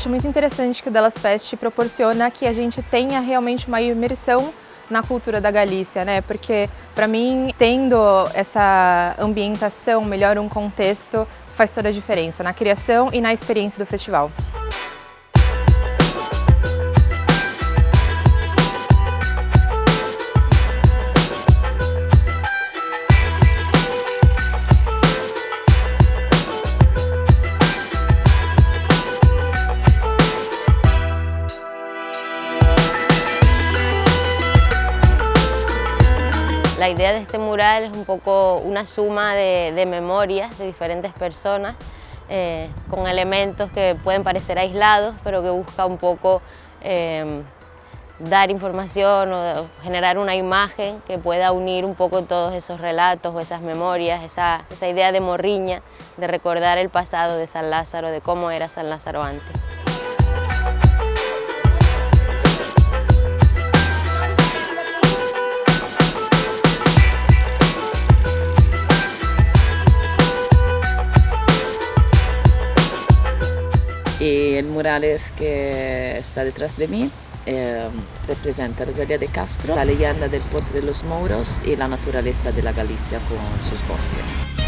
acho muito interessante que o Delas Fest proporciona que a gente tenha realmente uma imersão na cultura da Galícia, né? Porque, para mim, tendo essa ambientação, melhor um contexto, faz toda a diferença na criação e na experiência do festival. La idea de este mural es un poco una suma de memorias de diferentes personas con elementos que pueden parecer aislados, pero que busca un poco dar información o generar una imagen que pueda unir un poco todos esos relatos o esas memorias, esa idea de morriña, de recordar el pasado de San Lázaro, de cómo era San Lázaro antes. Y el mural que está detrás de mí representa a Rosalía de Castro, la leyenda del puente de los Mouros y la naturaleza de la Galicia con sus bosques.